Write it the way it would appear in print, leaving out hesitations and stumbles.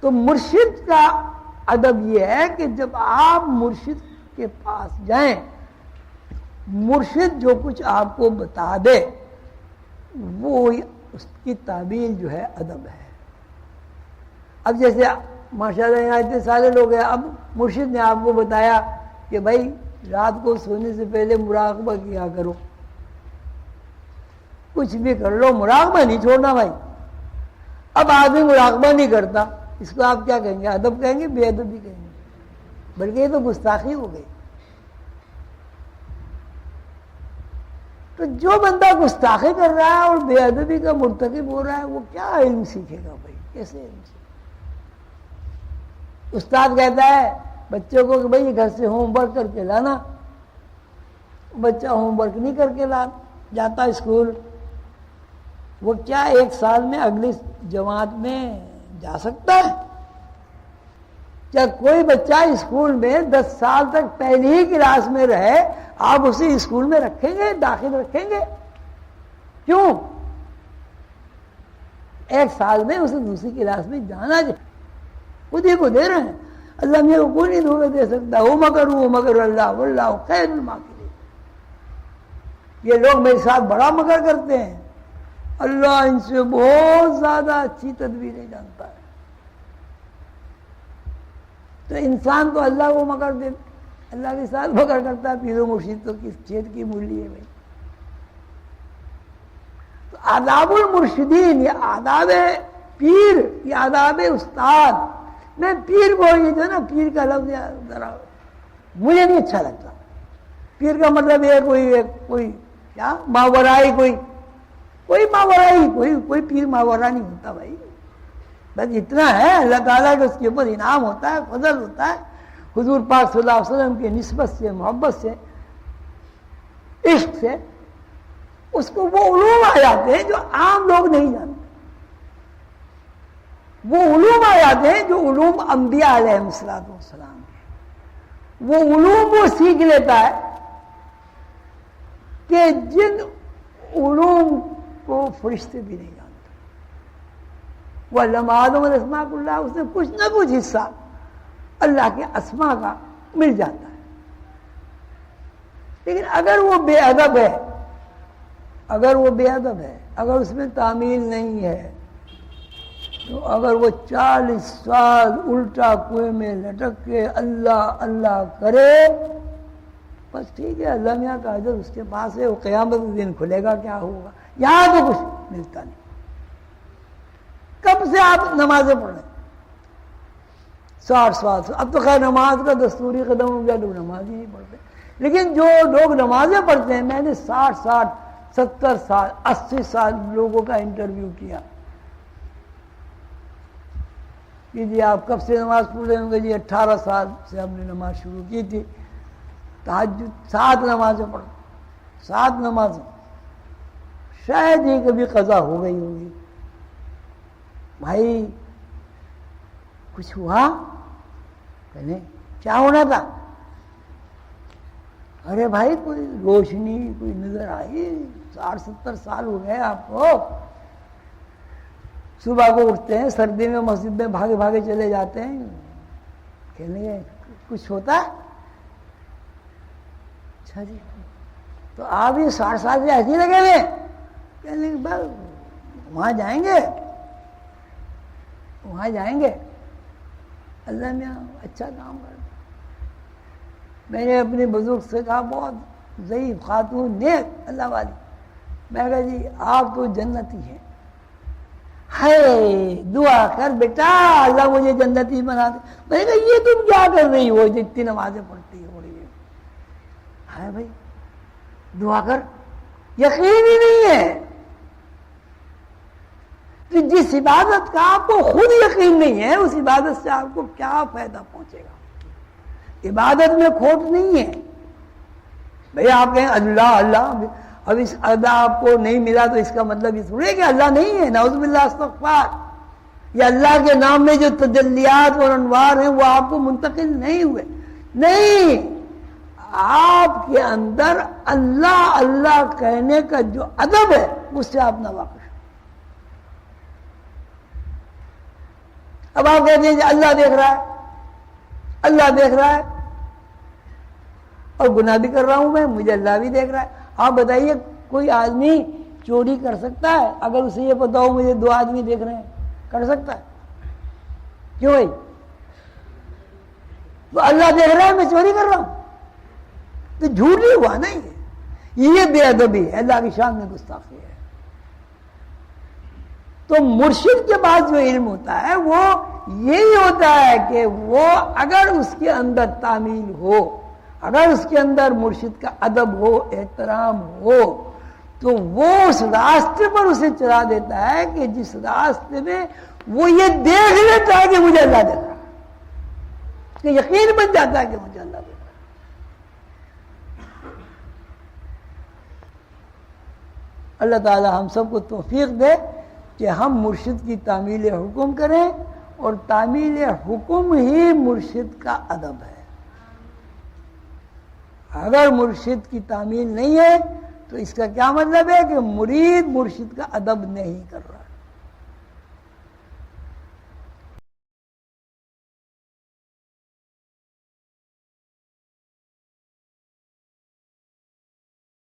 تو مرشد کا ادب یہ ہے کہ جب آپ مرشد کے پاس جائیں، مرشد جو کچھ آپ کو بتا دے وہ اس کی تعبیر جو ہے ادب ہے۔ اب جیسے ماشاءاللہ یہاں اتنے سارے لوگ ہیں، اب مرشد نے آپ کو بتایا کہ بھائی رات کو سونے سے پہلے مراقبہ کیا کرو، کچھ بھی کر لو مراقبہ نہیں چھوڑنا بھائی۔ اب آدمی مراقبہ نہیں کرتا، اس کو آپ کیا کہیں گے؟ ادب کہیں گے؟ بے ادبی کہیں گے؟ بلکہ یہ تو گستاخی ہو گئی۔ تو جو بندہ گستاخی کر رہا ہے اور بے ادبی کا مرتکب ہو رہا ہے وہ کیا علم سیکھے گا بھائی؟ کیسے علم سیکھے؟ استاد کہتا ہے بچوں کو کہ بھائی گھر سے ہوم ورک کر کے لانا، بچہ ہوم ورک نہیں کر کے جاتا اسکول، وہ کیا ایک سال میں اگلی جماعت میں جا سکتا ہے؟ کیا کوئی بچہ اسکول میں 10 سال تک پہلی ہی کلاس میں رہے آپ اسے اسکول میں رکھیں گے، داخل رکھیں گے؟ کیوں؟ ایک سال میں اسے دوسری کلاس میں جانا چاہیے۔ خود ہی کو دے رہے ہیں، اللہ میرے کو کوئی نہیں دھوکہ دے سکتا، وہ مگر اللہ واللہ خیر الماکرین۔ یہ لوگ میرے ساتھ بڑا مگر کرتے ہیں، اللہ ان سے بہت زیادہ اچھی تدبیریں جانتا ہے۔ تو انسان تو اللہ کو مگر دے، اللہ کے ساتھ مگر کرتا ہے، پیر و مرشد تو کس چیز کی مولی ہے بھائی؟ تو آداب المرشدین، یہ آداب پیر، یہ آداب استاد۔ میں پیر کو یہ جو ہے نا پیر کا لفظ ذرا مجھے نہیں اچھا لگتا۔ پیر کا مطلب یہ کوئی کیا ماورائی، کوئی ماورائی، کوئی پیر ماورا نہیں ہوتا بھائی۔ بس اتنا ہے اللہ تعالیٰ کے اس کے اوپر انعام ہوتا ہے، فضل ہوتا ہے، حضور پاک صلی اللہ علیہ وسلم کی نسبت سے، محبت سے، عشق سے اس کو وہ علوم آ جاتے ہیں جو عام لوگ نہیں جانتے۔ وہ علوم آ جاتے ہیں جو علوم انبیاء علیہ السلام کے، وہ علوم وہ سیکھ لیتا ہے کہ جن علوم کو فرشتے بھی نہیں جانتے۔ وہ علم آدم الاسماء کلھا، اس نے کچھ نہ کچھ حصہ اللہ کے اسماء کا مل جاتا ہے۔ لیکن اگر وہ بے ادب ہے، اگر اس میں تعمیل نہیں ہے، تو اگر وہ 40 سال الٹا کنویں میں لٹک کے اللہ اللہ کرے، بس ٹھیک ہے، اللہ میاں کا اجر اس کے پاس ہے، وہ قیامت کے دن کھلے گا، کیا ہوگا؟ یہاں تو کچھ ملتا نہیں۔ کب سے آپ نمازیں پڑھ رہے ہیں؟ 60 سال سے۔ اب تو خیر نماز کا دستوری قدم ہو گیا، لوگ نماز ہی نہیں پڑھتے، لیکن جو لوگ نمازیں پڑھتے ہیں، میں نے 60 70 سال 80 سال لوگوں کا انٹرویو کیا کہ جی آپ کب سے نماز پڑھ رہے ہوں گے؟ جی 18 سال سے ہم نے نماز شروع کی تھی، تہجد 7 نمازیں پڑھ، 7 نمازیں، شاید ہی کبھی قضا ہو گئی ہوگی۔ بھائی کچھ ہوا؟ کہنے کیا ہونا تھا؟ ارے بھائی کوئی روشنی کوئی نظر آئی، 60 70 سال ہو گئے آپ کو، صبح کو اٹھتے ہیں، سردی میں مسجد میں بھاگے بھاگے چلے جاتے ہیں، کہنے گے کچھ ہوتا ہے؟ اچھا جی، تو آپ یہ 60 سال سے ایسے ہی لگے ہوئے؟ کہنے کہ بس وہاں جائیں گے، اللہ میاں اچھا کام کر۔ میں نے اپنے بزرگ سے کہا، بہت ضعیف خاتون، نیک اللہ والی، میں کہا جی آپ تو جنتی ہیں، ہے دعا کر بیٹا اللہ مجھے جنتی بنا دے۔ میں نے کہا یہ تم کیا کر رہی ہو جتنی نمازیں پڑھتی ہو رہی ہے بھائی، دعا کر، یقین ہی نہیں ہے کہ جس عبادت کا آپ کو خود یقین نہیں ہے اس عبادت سے آپ کو کیا فائدہ پہنچے گا؟ عبادت میں کھوٹ نہیں ہے بھئی۔ آپ کہیں اللہ اللہ، اب اس ادا آپ کو نہیں ملا تو اس کا مطلب یہ تھوڑی ہے کہ اللہ نہیں ہے، نعوذ باللہ استغفار۔ یہ اللہ کے نام میں جو تجلیات اور انوار ہیں وہ آپ کو منتقل نہیں ہوئے، نہیں، آپ کے اندر اللہ اللہ کہنے کا جو ادب ہے اس سے آپ نہ واقف۔ اب آپ کہتے ہیں کہ اللہ دیکھ رہا ہے، اللہ دیکھ رہا ہے، اور گناہ بھی کر رہا ہوں میں، مجھے اللہ بھی دیکھ رہا ہے۔ آپ بتائیے کوئی آدمی چوری کر سکتا ہے اگر اسے یہ پتا ہو مجھے 2 آدمی دیکھ رہے ہیں؟ کر سکتا ہے؟ کیوں بھائی؟ تو اللہ دیکھ رہا ہے میں چوری کر رہا ہوں، تو جھوٹ نہیں ہوا نہیں، یہ بے ادبی ہے، اللہ کی شان میں گستاخی ہے۔ تو مرشد کے پاس جو علم ہوتا ہے وہ یہی ہوتا ہے کہ وہ اگر اس کے اندر تعمیل ہو، اگر اس کے اندر مرشد کا ادب ہو، احترام ہو، تو وہ اس راستے پر اسے چلا دیتا ہے کہ جس راستے میں وہ یہ دیکھ لیتا ہے کہ مجھے اللہ دیکھ رہا ہے، اس کا یقین بن جاتا ہے کہ مجھے اللہ دیکھ رہا ہے۔ اللہ تعالی ہم سب کو توفیق دے کہ ہم مرشد کی تعمیل حکم کریں، اور تعمیل حکم ہی مرشد کا ادب ہے۔ اگر مرشد کی تعمیل نہیں ہے تو اس کا کیا مطلب ہے کہ مرید مرشد کا ادب نہیں کر رہا۔